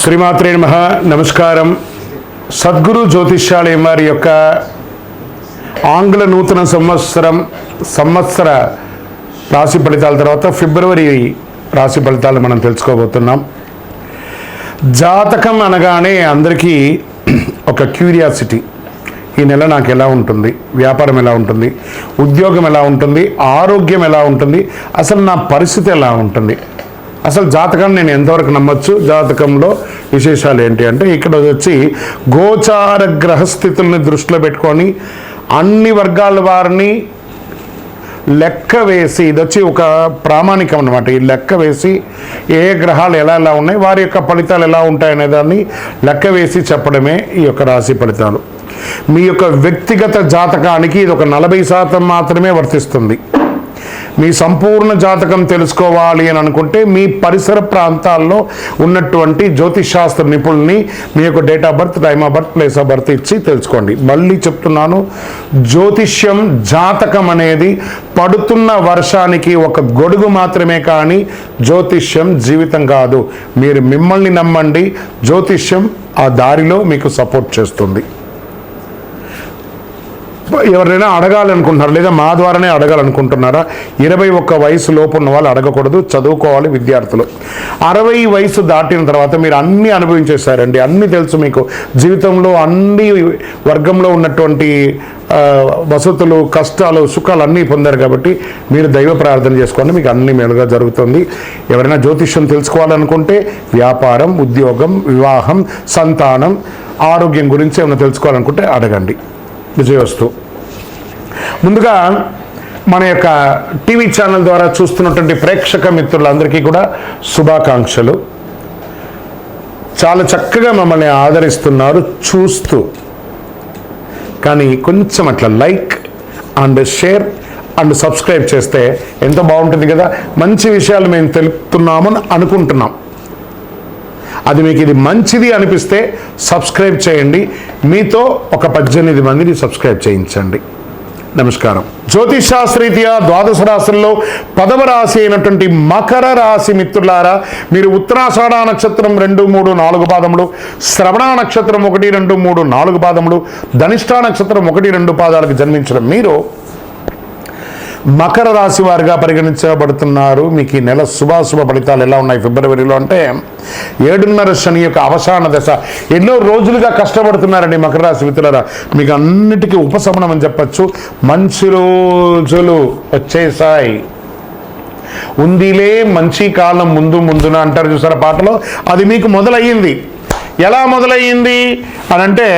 శ్రీమాత్రే నమః. నమస్కారం. సద్గురు జ్యోతిష్యాలయం వారి యొక్క ఆంగ్ల నూతన సంవత్సర రాశి ఫలితాల తర్వాత ఫిబ్రవరి రాశి ఫలితాలు మనం తెలుసుకోబోతున్నాం. జాతకం అనగానే అందరికీ ఒక క్యూరియాసిటీ, ఈ నెల నాకు ఎలా ఉంటుంది, వ్యాపారం ఎలా ఉంటుంది, ఉద్యోగం ఎలా ఉంటుంది, ఆరోగ్యం ఎలా ఉంటుంది, అసలు నా పరిస్థితి ఎలా ఉంటుంది, అసలు జాతకాన్ని నేను ఎంతవరకు నమ్మచ్చు, జాతకంలో విశేషాలు ఏంటి అంటే ఇక్కడ వచ్చి గోచార గ్రహస్థితుల్ని దృష్టిలో పెట్టుకొని అన్ని వర్గాల వారిని లెక్క వేసి, ఇది వచ్చి ఒక ప్రామాణికం అనమాట. ఈ లెక్క వేసి ఏ గ్రహాలు ఎలా ఎలా ఉన్నాయి, వారి యొక్క ఫలితాలు ఎలా ఉంటాయనే దాన్ని లెక్క వేసి చెప్పడమే ఈ యొక్క రాశి ఫలితాలు. మీ యొక్క వ్యక్తిగత జాతకానికి ఇది ఒక 40% మాత్రమే వర్తిస్తుంది. మీ సంపూర్ణ జాతకం తెలుసుకోవాలి అని అనుకుంటే మీ పరిసర ప్రాంతాల్లో ఉన్నటువంటి జ్యోతిషాస్త్ర నిపుణుల్ని మీ యొక్క date of birth, time of birth, place of birth ఇచ్చి తెలుసుకోండి. మళ్ళీ చెప్తున్నాను, జ్యోతిష్యం, జాతకం అనేది పడుతున్న వర్షానికి ఒక గొడుగు మాత్రమే, కానీ జ్యోతిష్యం జీవితం కాదు. మీరు మిమ్మల్ని నమ్మండి, జ్యోతిష్యం ఆ దారిలో మీకు సపోర్ట్ చేస్తుంది. ఎవరైనా అడగాలనుకుంటున్నారు లేదా మా ద్వారానే అడగాలనుకుంటున్నారా? 21 వయసు లోపు ఉన్న వాళ్ళు అడగకూడదు, చదువుకోవాలి విద్యార్థులు. 60 వయసు దాటిన తర్వాత మీరు అన్నీ అనుభవించేశారండి, అన్నీ తెలుసు మీకు. జీవితంలో అన్ని వర్గంలో ఉన్నటువంటి వసతులు, కష్టాలు, సుఖాలు అన్నీ పొందారు కాబట్టి మీరు దైవ ప్రార్థన చేసుకోండి, మీకు అన్ని మేలుగా జరుగుతుంది. ఎవరైనా జ్యోతిష్యం తెలుసుకోవాలనుకుంటే వ్యాపారం, ఉద్యోగం, వివాహం, సంతానం, ఆరోగ్యం గురించి ఏమైనా తెలుసుకోవాలనుకుంటే అడగండి. విజయవస్తు. ముందుగా మన యొక్క టీవీ ఛానల్ ద్వారా చూస్తున్నటువంటి ప్రేక్షక మిత్రులందరికీ కూడా శుభాకాంక్షలు. చాలా చక్కగా మమ్మల్ని ఆదరిస్తున్నారు చూస్తూ, కానీ కొంచెం అట్లా like and share and subscribe చేస్తే ఎంతో బాగుంటుంది కదా. మంచి విషయాలు మేము తెలుపుతున్నామని అనుకుంటున్నాం. అది మీకు ఇది మంచిది అనిపిస్తే సబ్స్క్రైబ్ చేయండి. మీతో ఒక 18 మందిని సబ్స్క్రైబ్ చేయించండి. నమస్కారం. జ్యోతిష్ శాస్త్రీత్యా ద్వాదశ రాశుల్లో 10వ రాశి అయినటువంటి మకర రాశి మిత్రులారా, మీరు ఉత్తరాషాఢ నక్షత్రం 2, 3, 4 పాదములు, శ్రవణ నక్షత్రం 1, 2, 3, 4 పాదములు, ధనిష్ఠా నక్షత్రం 1, 2 పాదాలకు జన్మించిన మీరు మకర రాశి వారిగా పరిగణించబడుతున్నారు. మీకు ఈ నెల శుభాశుభ ఫలితాలు ఎలా ఉన్నాయి ఫిబ్రవరిలో అంటే, 7.5 శని యొక్క అవసాన దశ. ఎన్నో రోజులుగా కష్టపడుతున్నారండి మకర రాశి మిత్రులారా, మీకు అన్నిటికీ ఉపశమనం అని చెప్పచ్చు. మంచి రోజులు వచ్చేసాయి, ఉందిలే మంచి కాలం ముందు ముందున అంటారు చూసారా పాటలో, అది మీకు మొదలయ్యింది. ఎలా మొదలయ్యింది అని అంటే,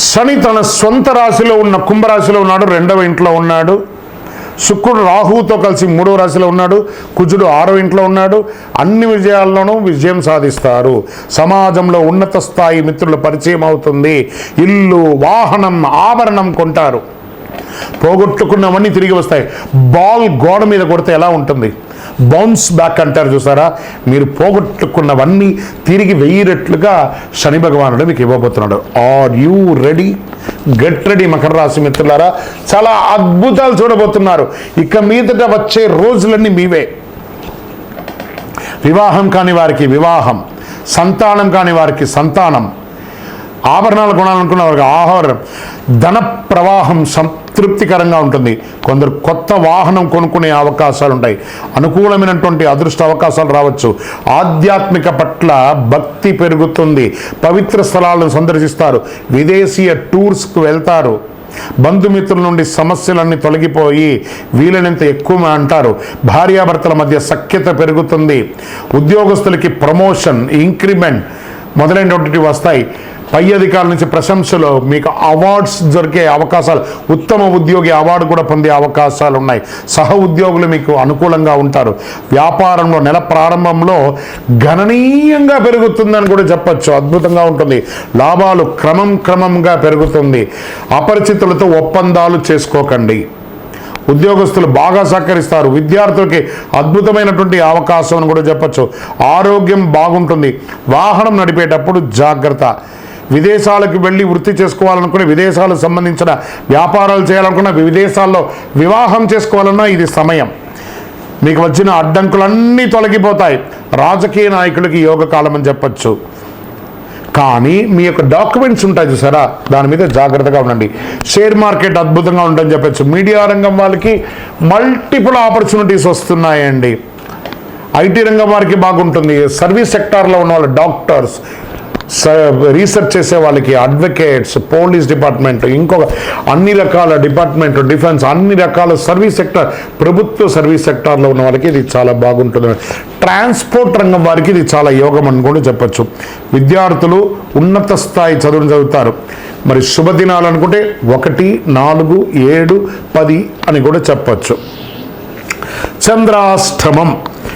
శని తన సొంత రాశిలో ఉన్న కుంభరాశిలో ఉన్నాడు, 2వ ఇంట్లో ఉన్నాడు. శుక్రుడు రాహువుతో కలిసి 3వ రాశిలో ఉన్నాడు. కుజుడు 6వ ఇంట్లో ఉన్నాడు. అన్ని విజయాల్లోనూ విజయం సాధిస్తారు. సమాజంలో ఉన్నత స్థాయి మిత్రుల పరిచయం అవుతుంది. ఇల్లు, వాహనం, ఆభరణం కొంటారు. పోగొట్టుకున్నవన్నీ తిరిగి వస్తాయి. బాల్ గోడ మీద కొడితే ఎలా ఉంటుంది, బౌన్స్ బ్యాక్ అంటారు చూసారా, మీరు పోగొట్టుకున్నవన్నీ తిరిగి 1000 రెట్లుగా శని భగవానుడు మీకు ఇవ్వబోతున్నాడు. Are you ready? Get ready మకర రాశి మిత్రులారా. చాలా అద్భుతాలు చూడబోతున్నారు. ఇక మీదట వచ్చే రోజులన్నీ మీవే. వివాహం కాని వారికి వివాహం, సంతానం కాని వారికి సంతానం, ఆభరణాలు కొనాలనుకున్న వారికి ఆహారం, ధన ప్రవాహం సంతృప్తికరంగా ఉంటుంది. కొందరు కొత్త వాహనం కొనుక్కునే అవకాశాలు ఉంటాయి. అనుకూలమైనటువంటి అదృష్ట అవకాశాలు రావచ్చు. ఆధ్యాత్మిక పట్ల భక్తి పెరుగుతుంది. పవిత్ర స్థలాలను సందర్శిస్తారు. విదేశీయ టూర్స్కు వెళ్తారు. బంధుమిత్రుల నుండి సమస్యలన్నీ తొలగిపోయి వీలైనంత ఎక్కువ అంటారు. భార్యాభర్తల మధ్య సఖ్యత పెరుగుతుంది. ఉద్యోగస్తులకి ప్రమోషన్, ఇంక్రిమెంట్ మొదలైనటువంటి వస్తాయి. పై అధికారుల నుంచి ప్రశంసలు, మీకు అవార్డ్స్ దొరికే అవకాశాలు, ఉత్తమ ఉద్యోగి అవార్డు కూడా పొందే అవకాశాలు ఉన్నాయి. సహ ఉద్యోగులు మీకు అనుకూలంగా ఉంటారు. వ్యాపారంలో నెల ప్రారంభంలో గణనీయంగా పెరుగుతుందని కూడా చెప్పచ్చు. అద్భుతంగా ఉంటుంది. లాభాలు క్రమంగా పెరుగుతుంది. అపరిచితులతో ఒప్పందాలు చేసుకోకండి. ఉద్యోగస్తులు బాగా సహకరిస్తారు. విద్యార్థులకి అద్భుతమైనటువంటి అవకాశం అని కూడా చెప్పచ్చు. ఆరోగ్యం బాగుంటుంది. వాహనం నడిపేటప్పుడు జాగ్రత్త. విదేశాలకు వెళ్ళి వృత్తి చేసుకోవాలనుకునే, విదేశాలకు సంబంధించిన వ్యాపారాలు చేయాలనుకున్న, విదేశాల్లో వివాహం చేసుకోవాలన్నా ఇది సమయం. మీకు వచ్చిన అడ్డంకులన్నీ తొలగిపోతాయి. రాజకీయ నాయకులకి యోగ కాలం అని చెప్పచ్చు. కానీ మీ యొక్క డాక్యుమెంట్స్ ఉంటాయి చూసారా, దాని మీద జాగ్రత్తగా ఉండండి. షేర్ మార్కెట్ అద్భుతంగా ఉంటుందని చెప్పచ్చు. మీడియా రంగం వాళ్ళకి మల్టిపుల్ ఆపర్చునిటీస్ వస్తున్నాయండి. ఐటీ రంగం వారికి బాగుంటుంది. సర్వీస్ సెక్టార్లో ఉన్న వాళ్ళు, డాక్టర్స్, రీసెర్చ్ చేసే వాళ్ళకి, అడ్వకేట్స్, పోలీస్ డిపార్ట్మెంట్, ఇంకొక అన్ని రకాల డిపార్ట్మెంట్, డిఫెన్స్, అన్ని రకాల సర్వీస్ సెక్టార్, ప్రభుత్వ సర్వీస్ సెక్టార్లో ఉన్న వాళ్ళకి ఇది చాలా బాగుంటుంది. ట్రాన్స్పోర్ట్ రంగం వారికి ఇది చాలా యోగం అని కూడా చెప్పచ్చు. విద్యార్థులు ఉన్నత స్థాయి చదువును చదువుతారు. మరి శుభదినాలు అనుకుంటే 1, 4, 7, 10 అని కూడా చెప్పచ్చు. చంద్రాష్టమం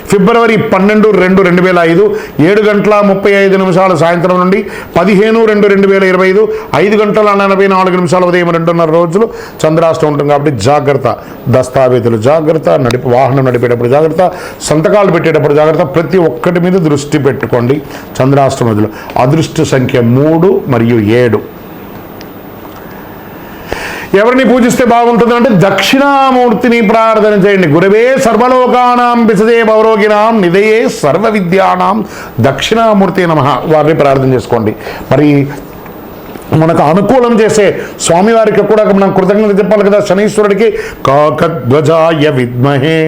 ఫిబ్రవరి 12, 2, 2005 7:35 సాయంత్రం నుండి 15, 2, 2025 5:44 ఉదయం 2:30 రోజులు చంద్రాష్టమం ఉంటుంది. కాబట్టి జాగ్రత్త. దస్తావేజులు జాగ్రత్త, వాహనం నడిపేటప్పుడు జాగ్రత్త, సంతకాలు పెట్టేటప్పుడు జాగ్రత్త. ప్రతి ఒక్కటి మీద దృష్టి పెట్టుకోండి. చంద్రాష్టమం అదృష్ట సంఖ్య 3 మరియు 7. ఎవరిని పూజిస్తే బాగుంటుంది అంటే దక్షిణామూర్తిని ప్రార్థన చేయండి. గురవే సర్వలోకానాం విసజే భవరోగినాం నిధయే సర్వ విద్యానాం దక్షిణామూర్తి నమః. వారిని ప్రార్థన చేసుకోండి. మరి మనకు అనుకూలం చేసే స్వామివారికి కూడా మనం కృతజ్ఞత చెప్పాలి కదా. శనీశ్వరుడికి కాకధ్వజాయ విద్మహే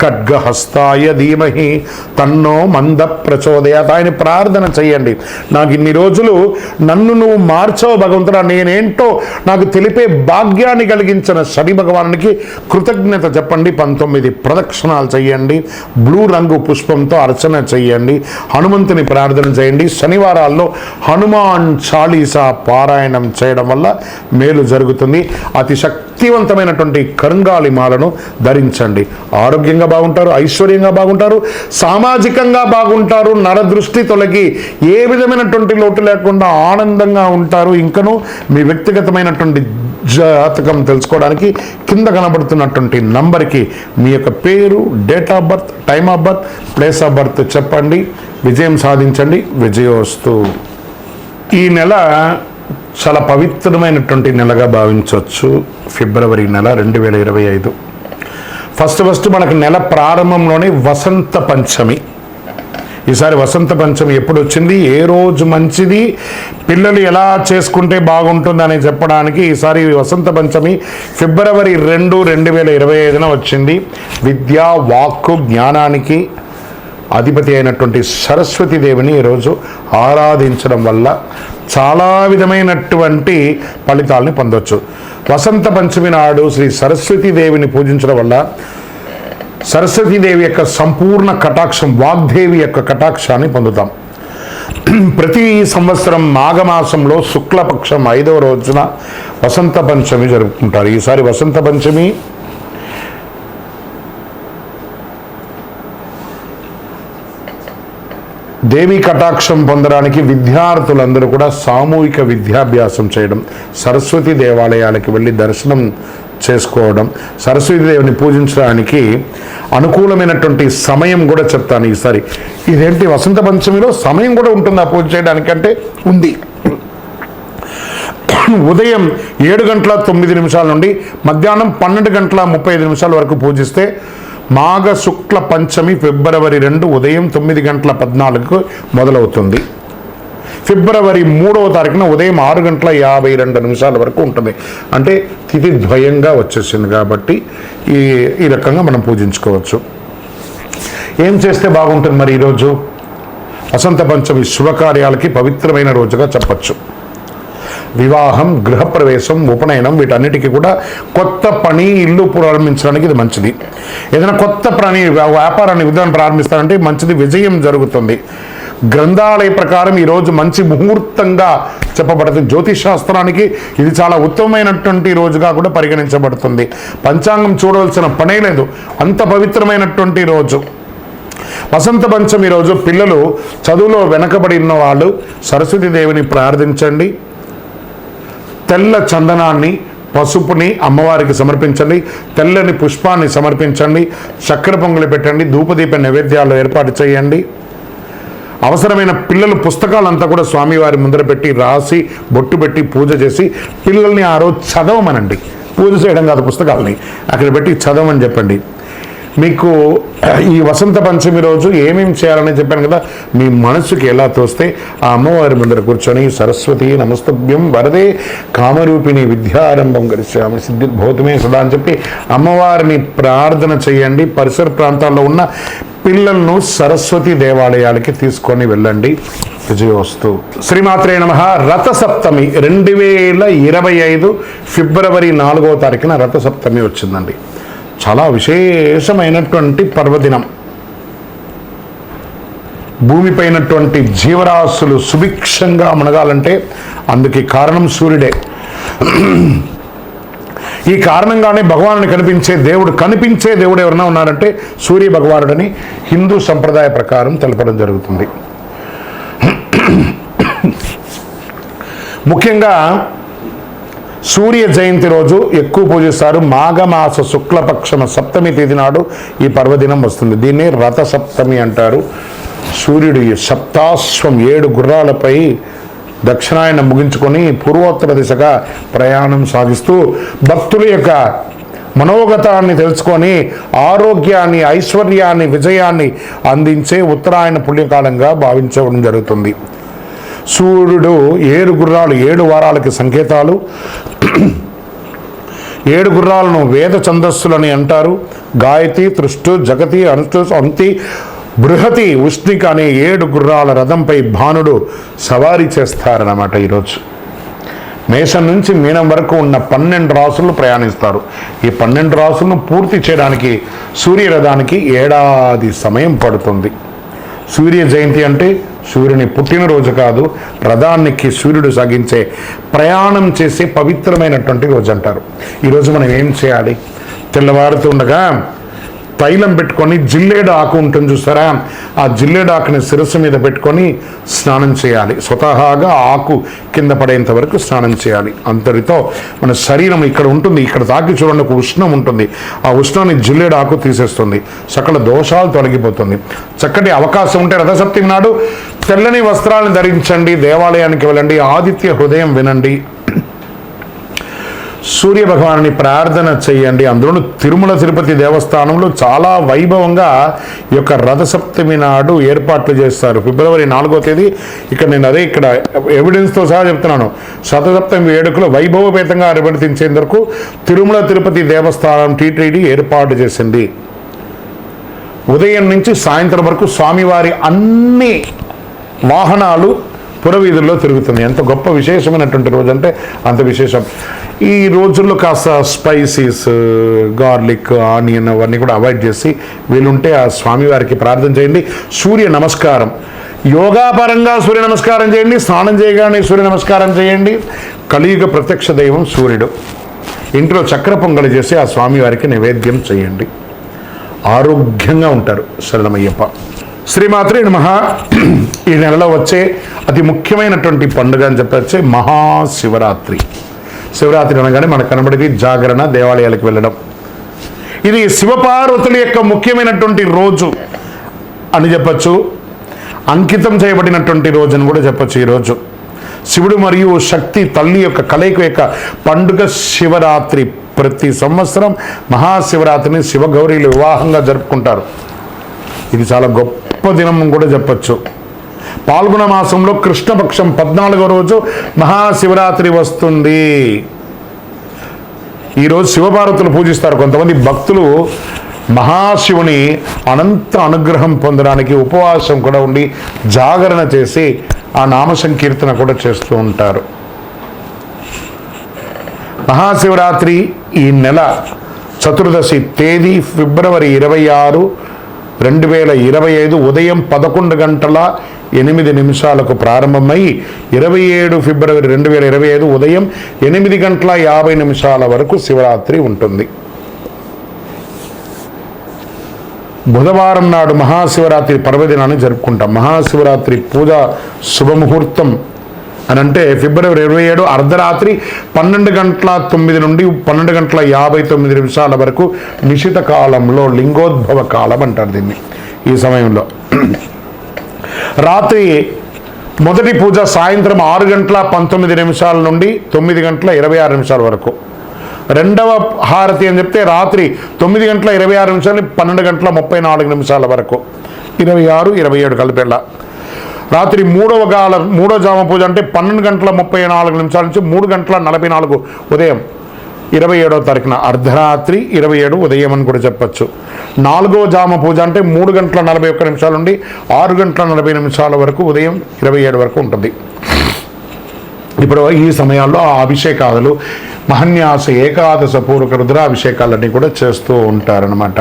ఖడ్గహస్తాయ ధీమహి తన్నో మంద ప్రచోదయాత్. ఆయన ప్రార్థన చేయండి. నాకు ఇన్ని రోజులు నన్ను నువ్వు మార్చావు భగవంతుడా, నేనేంటో నాకు తెలిపే భాగ్యాన్ని కలిగించిన శని భగవానునికి కృతజ్ఞత చెప్పండి. 19 ప్రదక్షిణాలు చేయండి. బ్లూ రంగు పుష్పంతో అర్చన చేయండి. హనుమంతుని ప్రార్థన చేయండి. శనివారాల్లో హనుమాన్ చాలీసా పారాయణం చేయడం వల్ల మేలు జరుగుతుంది. అతి శక్తివంతమైనటువంటి కరుంగాలి మాలను ధరించండి. ఆరోగ్యంగా బాగుంటారు, ఐశ్వర్యంగా బాగుంటారు, సామాజికంగా బాగుంటారు. నరదృష్టి తొలగి ఏ విధమైనటువంటి లోటు లేకుండా ఆనందంగా ఉంటారు. ఇంకనూ మీ వ్యక్తిగతమైనటువంటి జాతకం తెలుసుకోవడానికి కింద కనబడుతున్నటువంటి నంబర్కి మీ యొక్క పేరు, date of birth, time of birth, place of birth చెప్పండి. విజయం సాధించండి. విజయోస్తు. ఈ నెల చాలా పవిత్రమైనటువంటి నెలగా భావించవచ్చు. ఫిబ్రవరి నెల 2025. ఫస్ట్ మనకు నెల ప్రారంభంలోనే వసంత పంచమి. ఈసారి వసంత పంచమి ఎప్పుడు వచ్చింది, ఏ రోజు మంచిది, పిల్లలు ఎలా చేసుకుంటే బాగుంటుందని చెప్పడానికి ఈసారి వసంత పంచమి ఫిబ్రవరి 2, 2025 వచ్చింది. విద్య, వాక్కు, జ్ఞానానికి అధిపతి అయినటువంటి సరస్వతీదేవిని ఈరోజు ఆరాధించడం వల్ల చాలా విధమైనటువంటి ఫలితాలని పొందవచ్చు. వసంత పంచమి నాడు శ్రీ సరస్వతీదేవిని పూజించడం వల్ల సరస్వతీదేవి యొక్క సంపూర్ణ కటాక్షం, వాగ్దేవి యొక్క కటాక్షాన్ని పొందుతాం. ప్రతి సంవత్సరం మాఘమాసంలో శుక్లపక్షం 5వ రోజున వసంత పంచమి జరుపుకుంటారు. ఈసారి వసంత పంచమి దేవి కటాక్షం పొందడానికి విద్యార్థులందరూ కూడా సామూహిక విద్యాభ్యాసం చేయడం, సరస్వతి దేవాలయాలకు వెళ్ళి దర్శనం చేసుకోవడం, సరస్వతీదేవిని పూజించడానికి అనుకూలమైనటువంటి సమయం కూడా చెప్తాను ఈసారి. ఇదేంటి వసంత పంచమిలో సమయం కూడా ఉంటుందా పూజ చేయడానికంటే? ఉంది. ఉదయం 7:09 నుండి మధ్యాహ్నం 12:35 వరకు పూజిస్తే మాఘ శుక్ల పంచమి ఫిబ్రవరి 2 ఉదయం 9:14 మొదలవుతుంది. ఫిబ్రవరి 3వ తారీఖున ఉదయం 6:52 వరకు ఉంటుంది. అంటే తిథి ద్వయంగా వచ్చేసింది కాబట్టి ఈ రకంగా మనం పూజించుకోవచ్చు. ఏం చేస్తే బాగుంటుంది మరి ఈరోజు? వసంత పంచమి శుభకార్యాలకి పవిత్రమైన రోజుగా చెప్పచ్చు. వివాహం, గృహప్రవేశం, ఉపనయనం వీటన్నిటికీ కూడా కొత్త పని, ఇల్లు ప్రారంభించడానికి ఇది మంచిది. ఏదైనా కొత్త పని, వ్యాపారాన్ని విధానం ప్రారంభిస్తారంటే మంచిది, విజయం జరుగుతుంది. గ్రంథాలయ ప్రకారం ఈరోజు మంచి ముహూర్తంగా చెప్పబడుతుంది. జ్యోతిష్ శాస్త్రానికి ఇది చాలా ఉత్తమమైనటువంటి రోజుగా కూడా పరిగణించబడుతుంది. పంచాంగం చూడవలసిన పనే లేదు, అంత పవిత్రమైనటువంటి రోజు. వసంత పంచమి రోజు పిల్లలు చదువులో వెనకబడి ఉన్న వాళ్ళు సరస్వతీదేవిని ప్రార్థించండి. తెల్ల చందనాన్ని, పసుపుని అమ్మవారికి సమర్పించండి. తెల్లని పుష్పాన్ని సమర్పించండి. చక్కెర పొంగలి పెట్టండి. ధూపదీప నైవేద్యాలు ఏర్పాటు చేయండి. అవసరమైన పిల్లలు పుస్తకాలంతా కూడా స్వామివారి ముందర పెట్టి రాసి బొట్టు పెట్టి పూజ చేసి పిల్లల్ని ఆ రోజు చదవమనండి. పూజ చేయడం కాదు, పుస్తకాలని అక్కడ పెట్టి చదవమని చెప్పండి. మీకు ఈ వసంత పంచమి రోజు ఏమేమి చేయాలని చెప్పాను కదా, మీ మనసుకి ఎలా తోస్తే ఆ అమ్మవారి ముందర కూర్చొని సరస్వతి నమస్తభ్యం వరదే కామరూపిణి విద్యారంభం గరిష్యామి సిద్ధిర్భూతమే సదా అని చెప్పి అమ్మవారిని ప్రార్థన చేయండి. పరిసర ప్రాంతాల్లో ఉన్న పిల్లలను సరస్వతి దేవాలయాలకి తీసుకొని వెళ్ళండి. విజయోస్తు. శ్రీమాత్రే నమః. రథసప్తమి 2025 ఫిబ్రవరి 4వ తారీఖున రథసప్తమి వచ్చిందండి. చాలా విశేషమైనటువంటి పర్వదినం. భూమిపైనటువంటి జీవరాశులు సుభిక్షంగా మునగాలంటే అందుకు కారణం సూర్యుడే. ఈ కారణంగానే భగవానుని కనిపించే దేవుడు ఎవరైనా ఉన్నారంటే సూర్య భగవానుడని హిందూ సంప్రదాయ ప్రకారం తెలపడం జరుగుతుంది. ముఖ్యంగా సూర్య జయంతి రోజు ఎక్కువ పూజిస్తారు. మాఘమాస శుక్లపక్షమ సప్తమి తేదీ నాడు ఈ పర్వదినం వస్తుంది. దీన్ని రథ సప్తమి అంటారు. సూర్యుడు సప్తాశ్వం 7 గుర్రాలపై దక్షిణాయనం ముగించుకొని పూర్వోత్తర దిశగా ప్రయాణం సాగిస్తూ భక్తుల యొక్క మనోగతాన్ని తెలుసుకొని ఆరోగ్యాన్ని, ఐశ్వర్యాన్ని, విజయాన్ని అందించే ఉత్తరాయణ పుణ్యకాలంగా భావించడం జరుగుతుంది. సూర్యుడు 7 గుర్రాలు 7 వారాలకి సంకేతాలు. 7 గుర్రాలను వేద ఛందస్సులని అంటారు. గాయతి, తృష్టు, జగతి, అనుష్టు, అంతి, బృహతి, ఉష్ణిక అనే 7 గుర్రాల రథంపై భానుడు సవారీ చేస్తారన్నమాట. ఈరోజు మేషం నుంచి మీనం వరకు ఉన్న 12 రాసులు ప్రయాణిస్తారు. ఈ 12 రాసులను పూర్తి చేయడానికి సూర్యరథానికి ఏడాది సమయం పడుతుంది. సూర్య జయంతి అంటే సూర్యుని పుట్టినరోజు కాదు, రథానికి సూర్యుడు సాగించే ప్రయాణం చేసే పవిత్రమైనటువంటి రోజు అంటారు. ఈరోజు మనం ఏం చేయాలి? తెల్లవారుతుండగా తైలం పెట్టుకొని జిల్లేడు ఆకు ఉంటుంది చూస్తారా, ఆ జిల్లేడు ఆకుని శిరస్సు మీద పెట్టుకొని స్నానం చేయాలి. స్వతహాగా ఆకు కింద పడేంత వరకు స్నానం చేయాలి. అంతటితో మన శరీరం ఇక్కడ ఉంటుంది, ఇక్కడ తాకి చూడండి ఒక ఉష్ణం ఉంటుంది. ఆ ఉష్ణాన్ని జిల్లేడు ఆకు తీసేస్తుంది. సకల దోషాలు తొలగిపోతుంది. చక్కటి అవకాశం ఉంటే రథసప్తమి నాడు తెల్లని వస్త్రాలను ధరించండి, దేవాలయానికి వెళ్ళండి, ఆదిత్య హృదయం వినండి, సూర్య భగవాన్ని ప్రార్థన చేయండి. అందులో తిరుమల తిరుపతి దేవస్థానంలో చాలా వైభవంగా ఈ యొక్క రథసప్తమి నాడు ఏర్పాట్లు చేస్తారు. ఫిబ్రవరి 4వ తేదీ. ఇక్కడ ఎవిడెన్స్తో సహా చెప్తున్నాను. రథసప్తమి వేడుకలు వైభవపేతంగా నిర్వర్తించేందుకు తిరుమల తిరుపతి దేవస్థానం టీటీడీ ఏర్పాటు చేసింది. ఉదయం నుంచి సాయంత్రం వరకు స్వామివారి అన్ని వాహనాలు పురవీధుల్లో తిరుగుతుంది. ఎంత గొప్ప విశేషమైనటువంటి రోజు అంటే అంత విశేషం. ఈ రోజుల్లో కాస్త స్పైసీస్, గార్లిక్, ఆనియన్ అవన్నీ కూడా అవాయిడ్ చేసి వీలుంటే ఆ స్వామివారికి ప్రార్థన చేయండి. సూర్య నమస్కారం, యోగా పరంగా సూర్య నమస్కారం చేయండి, స్నానం చేయగానే సూర్య నమస్కారం చేయండి. కలియుగ ప్రత్యక్ష దైవం సూర్యుడు. ఇంట్లో చక్ర పొంగలి చేసి ఆ స్వామివారికి నైవేద్యం చేయండి. ఆరోగ్యంగా ఉంటారు. శరణమయ్యప్ప. శ్రీమాత్రే నమః. ఈ నెలలో వచ్చే అతి ముఖ్యమైనటువంటి పండుగ అని చెప్పొచ్చే మహాశివరాత్రి. శివరాత్రి అనగానే మనకు కనబడేది జాగరణ, దేవాలయాలకు వెళ్ళడం. ఇది శివపార్వతుల యొక్క ముఖ్యమైనటువంటి రోజు అని చెప్పచ్చు. అంకితం చేయబడినటువంటి రోజు అని కూడా చెప్పచ్చు. ఈరోజు శివుడు మరియు శక్తి తల్లి యొక్క కలయిక యొక్క పండుగ శివరాత్రి. ప్రతి సంవత్సరం మహాశివరాత్రిని శివగౌరీలు వివాహంగా జరుపుకుంటారు. ఇది చాలా గొప్ప దినం కూడా చెప్పచ్చు. పాల్గొన మాసంలో కృష్ణపక్షం 14వ రోజు మహాశివరాత్రి వస్తుంది. ఈరోజు శివపార్వతులు పూజిస్తారు. కొంతమంది భక్తులు మహాశివుని అనంత అనుగ్రహం పొందడానికి ఉపవాసం కూడా ఉండి జాగరణ చేసి ఆ నామ సంకీర్తన కూడా చేస్తూ ఉంటారు. మహాశివరాత్రి ఈ నెల చతుర్దశి తేదీ ఫిబ్రవరి 26, 2025 ఉదయం 11:08 ప్రారంభమై 27 ఫిబ్రవరి 2025 ఉదయం 8:50 వరకు శివరాత్రి ఉంటుంది. బుధవారం నాడు మహాశివరాత్రి పర్వదినాన్ని జరుపుకుంటాం. మహాశివరాత్రి పూజ శుభముహూర్తం అని అంటే ఫిబ్రవరి 27 అర్ధరాత్రి 12:09 నుండి 12:59 వరకు నిశిత కాలంలో లింగోద్భవ కాలం అంటారు దీన్ని. ఈ సమయంలో రాత్రి మొదటి పూజ సాయంత్రం 6:19 నుండి 9:26 వరకు. రెండవ హారతి అని చెప్తే రాత్రి 9:26 12:34 వరకు, 26, 27 కలిపేళ్ళ. రాత్రి మూడో జామ పూజ అంటే 12:34 నుంచి 3:44 ఉదయం 27వ తారీఖున అర్ధరాత్రి 27 ఉదయం అని కూడా చెప్పచ్చు. 4వ జామ పూజ అంటే 3:41 నుండి 6:40 వరకు ఉదయం 27 వరకు ఉంటుంది. ఇప్పుడు ఈ సమయాల్లో ఆ అభిషేకాలు, మహన్యాస ఏకాదశ పూర్వక రుద్రాభిషేకాలన్నీ కూడా చేస్తూ ఉంటారనమాట.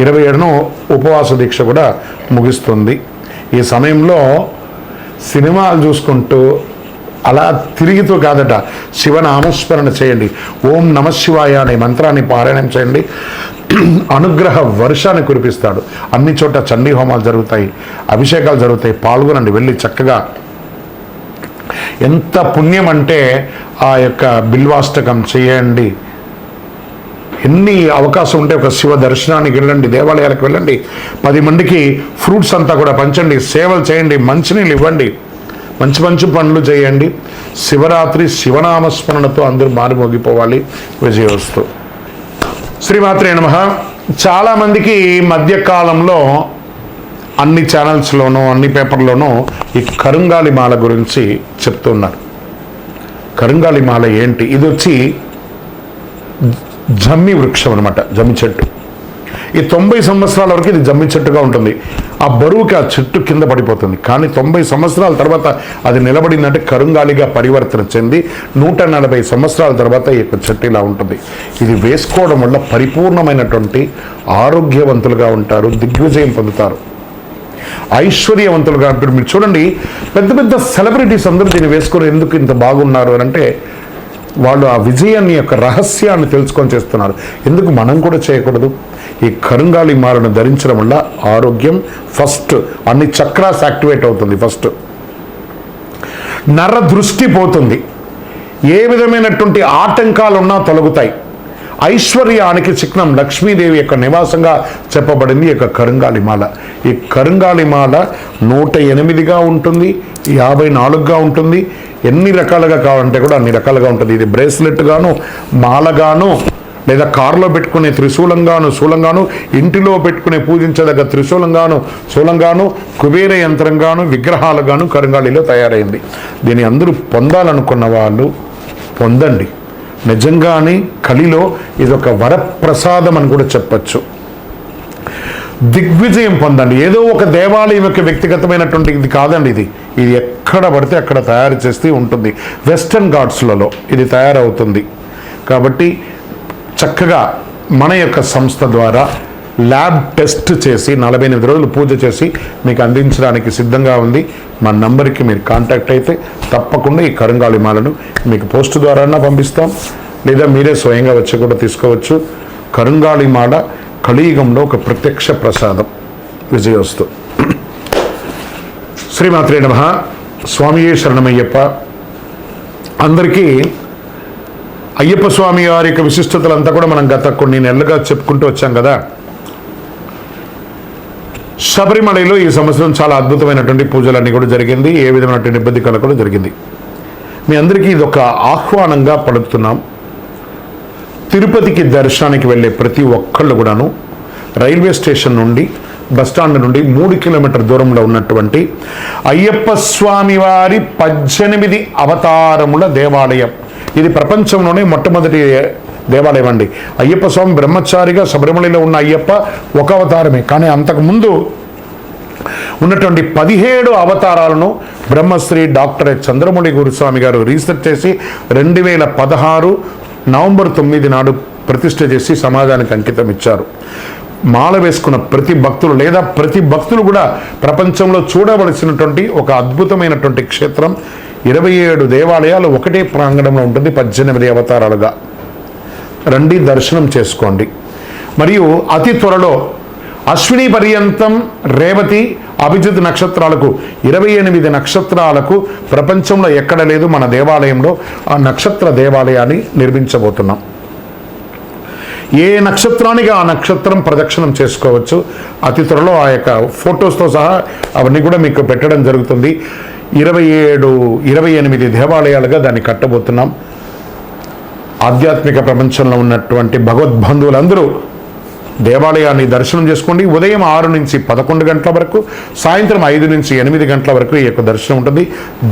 27ను ఉపవాస దీక్ష కూడా ముగిస్తుంది. ఈ సమయంలో సినిమాలు చూసుకుంటూ అలా తిరుగుతూ కాదట, శివనామస్మరణ చేయండి. ఓం నమశివాయ అనే మంత్రాన్ని పారాయణం చేయండి. అనుగ్రహ వర్షాన్ని కురిపిస్తాడు. అన్ని చోట చండీ హోమాలు జరుగుతాయి, అభిషేకాలు జరుగుతాయి. పాల్గొనండి, వెళ్ళి చక్కగా. ఎంత పుణ్యం అంటే ఆ యొక్క బిల్వాష్టకం చేయండి. ఎన్ని అవకాశం ఉంటే ఒక శివ దర్శనానికి వెళ్ళండి, దేవాలయాలకు వెళ్ళండి, 10 మందికి ఫ్రూట్స్ అంతా కూడా పంచండి, సేవలు చేయండి, మంచినీళ్ళు ఇవ్వండి, మంచి మంచి పనులు చేయండి. శివరాత్రి శివనామస్మరణతో అందరూ మారుమోగిపోవాలి. విజయోస్తు. శ్రీమాత్రే నమః. చాలామందికి మధ్యకాలంలో అన్ని ఛానల్స్లోనూ అన్ని పేపర్లోనూ ఈ కరుంగాలి మాల గురించి చెప్తున్నారు. కరుంగాలి మాల ఏంటి? ఇది వచ్చి జమ్మి వృక్షం అనమాట, జమ్మి చెట్టు. ఈ 90 సంవత్సరాల వరకు ఇది జమ్మి చెట్టుగా ఉంటుంది. ఆ బరువుకి ఆ చెట్టు కింద పడిపోతుంది. కానీ 90 సంవత్సరాల తర్వాత అది నిలబడిందంటే కరుంగాలిగా పరివర్తన చెంది 140 సంవత్సరాల తర్వాత ఈ యొక్క చెట్టు ఇలా ఉంటుంది. ఇది వేసుకోవడం వల్ల పరిపూర్ణమైనటువంటి ఆరోగ్యవంతులుగా ఉంటారు, దిగ్విజయం పొందుతారు, ఐశ్వర్యవంతులుగా ఉంటారు. మీరు చూడండి, పెద్ద పెద్ద సెలబ్రిటీస్ అందరూ దీన్ని వేసుకొని ఎందుకు ఇంత బాగున్నారు అని అంటే వాళ్ళు ఆ విజయాన్ని యొక్క రహస్యాన్ని తెలుసుకొని చేస్తున్నారు. ఎందుకు మనం కూడా చేయకూడదు? ఈ కరుంగాలి మాలను ధరించడం వల్ల ఆరోగ్యం ఫస్ట్, అన్ని చక్రాస్ యాక్టివేట్ అవుతుంది. ఫస్ట్ నర దృష్టి పోతుంది, ఏ విధమైనటువంటి ఆటంకాలు ఉన్నా తొలగుతాయి. ఐశ్వర్యానికి చిహ్నం లక్ష్మీదేవి యొక్క నివాసంగా చెప్పబడింది ఈ యొక్క కరుంగాలి మాల. ఈ కరుంగాలి మాల 108గా ఉంటుంది, 54గా ఉంటుంది. ఎన్ని రకాలుగా కావాలంటే కూడా అన్ని రకాలుగా ఉంటుంది. ఇది బ్రేస్లెట్ గాను, మాలగాను, లేదా కారులో పెట్టుకునే త్రిశూలంగాను, శూలంగాను, ఇంటిలో పెట్టుకునే పూజించదగ్గ త్రిశూలంగాను, శూలంగాను, కుబేర యంత్రంగాను, విగ్రహాలుగాను కరుంగాలిలో తయారైంది. దీన్ని అందరూ పొందాలనుకున్న వాళ్ళు పొందండి. నిజంగానే కలిలో ఇదొక వరప్రసాదం అని కూడా చెప్పచ్చు. దిగ్విజయం పొందండి. ఏదో ఒక దేవాలయం యొక్క వ్యక్తిగతమైనటువంటి ఇది కాదండి. ఇది ఎక్కడ పడితే అక్కడ తయారు చేస్తూ ఉంటుంది. వెస్టర్న్ ఘాట్స్లలో ఇది తయారవుతుంది. కాబట్టి చక్కగా మన యొక్క సంస్థ ద్వారా ల్యాబ్ టెస్ట్ చేసి 48 రోజులు పూజ చేసి మీకు అందించడానికి సిద్ధంగా ఉంది. మా నంబర్కి మీరు కాంటాక్ట్ అయితే తప్పకుండా ఈ కరుంగాలి మాలను మీకు పోస్ట్ ద్వారా పంపిస్తాం, లేదా మీరే స్వయంగా వచ్చి కూడా తీసుకోవచ్చు. కరుంగాలి మాల కలియుగంలో ఒక ప్రత్యక్ష ప్రసాదం. విజయోస్తు. శ్రీమాత్రే నమః. స్వామియే శరణమయ్యప్ప. అందరికీ అయ్యప్ప స్వామి వారి యొక్క విశిష్టతలంతా కూడా మనం గత కొన్ని నెలలుగా చెప్పుకుంటూ వచ్చాం కదా. శబరిమలలో ఈ సంవత్సరం చాలా అద్భుతమైనటువంటి పూజలన్నీ కూడా జరిగింది. ఏ విధమైనటువంటి ఇబ్బంది కలగకుండా జరిగింది. మీ అందరికీ ఇది ఒక ఆహ్వానంగా పలుకుతున్నాం. తిరుపతికి దర్శనానికి వెళ్ళే ప్రతి ఒక్కళ్ళు కూడాను రైల్వే స్టేషన్ నుండి, బస్టాండ్ నుండి 3 కిలోమీటర్ దూరంలో ఉన్నటువంటి అయ్యప్ప స్వామి వారి 18 అవతారముల దేవాలయం. ఇది ప్రపంచంలోనే మొట్టమొదటి దేవాలయం అండి. అయ్యప్ప స్వామి బ్రహ్మచారిగా శబరిమలలో ఉన్న అయ్యప్ప ఒక అవతారమే. కానీ అంతకుముందు ఉన్నటువంటి 17 అవతారాలను బ్రహ్మశ్రీ డాక్టర్ చంద్రమౌళి గురుస్వామి గారు రీసెర్చ్ చేసి 2016 నవంబర్ 9 నాడు ప్రతిష్ఠ చేసి సమాజానికి అంకితం ఇచ్చారు. మాల వేసుకున్న ప్రతి భక్తులు లేదా ప్రతి భక్తులు కూడా ప్రపంచంలో చూడవలసినటువంటి ఒక అద్భుతమైనటువంటి క్షేత్రం. 27 దేవాలయాలు ఒకటే ప్రాంగణంలో ఉంటుంది, 18 అవతారాలుగా. రండి, దర్శనం చేసుకోండి. మరియు అతి త్వరలో అశ్విని పర్యంతం, రేవతి, అభిజిత్ నక్షత్రాలకు 28 నక్షత్రాలకు ప్రపంచంలో ఎక్కడ లేదు మన దేవాలయంలో ఆ నక్షత్ర దేవాలయాన్ని నిర్మించబోతున్నాం. ఏ నక్షత్రానికి ఆ నక్షత్రం ప్రదక్షిణం చేసుకోవచ్చు. అతి త్వరలో ఆ యొక్క ఫొటోస్తో సహా అవన్నీ కూడా మీకు పెట్టడం జరుగుతుంది. 28 దేవాలయాలుగా దాన్ని కట్టబోతున్నాం. ఆధ్యాత్మిక ప్రపంచంలో ఉన్నటువంటి భగవద్బంధువులందరూ దేవాలయాన్ని దర్శనం చేసుకోండి. ఉదయం 6 నుంచి 11 గంటల వరకు, సాయంత్రం 5 నుంచి 8 గంటల వరకు ఈ యొక్క దర్శనం ఉంటుంది.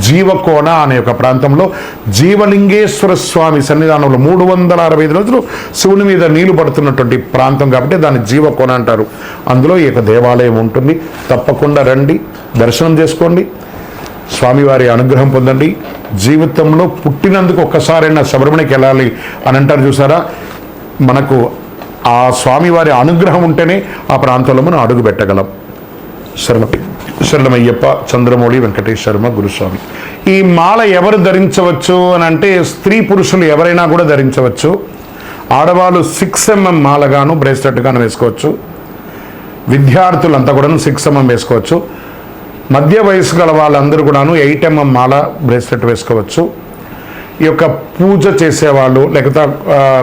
జీవకోన అనే ఒక ప్రాంతంలో జీవలింగేశ్వర స్వామి సన్నిధానంలో 365 రోజులు శివుని మీద నీళ్లు పడుతున్నటువంటి ప్రాంతం కాబట్టి దాన్ని జీవకోన అంటారు. అందులో ఈ యొక్క దేవాలయం ఉంటుంది. తప్పకుండా రండి, దర్శనం చేసుకోండి, స్వామివారి అనుగ్రహం పొందండి. జీవితంలో పుట్టినందుకు ఒక్కసారైనా శబరిమలకి వెళ్ళాలి అని అంటారు చూసారా, మనకు ఆ స్వామివారి అనుగ్రహం ఉంటేనే ఆ ప్రాంతంలో మనం అడుగు పెట్టగలం. శరణమయ్యప్ప. చంద్రమౌళి వెంకటేష్ శర్మ గురుస్వామి. ఈ మాల ఎవరు ధరించవచ్చు అని అంటే స్త్రీ పురుషులు ఎవరైనా కూడా ధరించవచ్చు. ఆడవాళ్ళు 6 mm మాలగాను బ్రేస్లెట్ గాను వేసుకోవచ్చు. విద్యార్థులంతా కూడా 6 mm వేసుకోవచ్చు. మధ్య వయసు గల వాళ్ళందరూ కూడాను 8 mm మాల బ్రేస్లెట్ వేసుకోవచ్చు. ఈ యొక్క పూజ చేసేవాళ్ళు లేకపోతే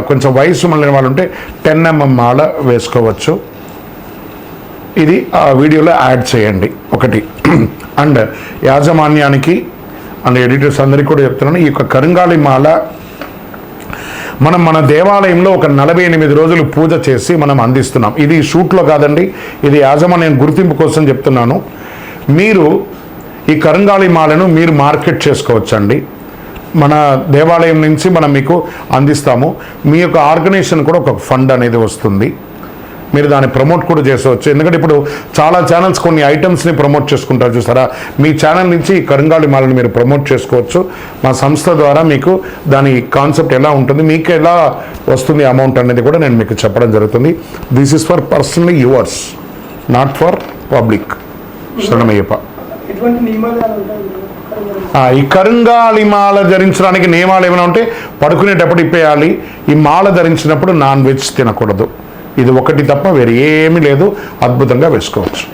కొంచెం వయసు మళ్ళిన వాళ్ళు ఉంటే 10 mm మాల వేసుకోవచ్చు. ఇది ఆ వీడియోలో యాడ్ చేయండి ఒకటి. అండ్ యాజమాన్యానికి అండ్ ఎడిటర్స్ అందరికీ కూడా చెప్తున్నాను, ఈ యొక్క కరుంగాళి మాల మన దేవాలయంలో ఒక 48 రోజులు పూజ చేసి మనం అందిస్తున్నాం. ఇది షూట్లో కాదండి, ఇది యాజమాన్యం గుర్తింపు కోసం చెప్తున్నాను. మీరు ఈ కరుంగాళి మాలను మీరు మార్కెట్ చేసుకోవచ్చండి. మన దేవాలయం నుంచి మనం మీకు అందిస్తాము. మీ యొక్క ఆర్గనైజేషన్ కూడా ఒక ఫండ్ అనేది వస్తుంది. మీరు దాన్ని ప్రమోట్ కూడా చేసుకోవచ్చు. ఎందుకంటే ఇప్పుడు చాలా ఛానల్స్ కొన్ని ఐటమ్స్ని ప్రమోట్ చేసుకుంటారు చూసారా, మీ ఛానల్ నుంచి ఈ కరుంగాళి మాలను మీరు ప్రమోట్ చేసుకోవచ్చు. మా సంస్థ ద్వారా మీకు దాని కాన్సెప్ట్ ఎలా ఉంటుంది, మీకు ఎలా వస్తుంది అమౌంట్ అనేది కూడా నేను మీకు చెప్పడం జరుగుతుంది. This is for personally yours, not for public. శరణమయ్యప్ప. ఈ కరుంగాళి మాల ధరించడానికి నియమాలు ఏమైనా ఉంటే పడుకునేటప్పుడు ఇప్పేయాలి. ఈ మాల ధరించినప్పుడు నాన్ వెజ్ తినకూడదు. ఇది ఒకటి తప్ప వేరే ఏమీ లేదు. అద్భుతంగా వేసుకోవచ్చు.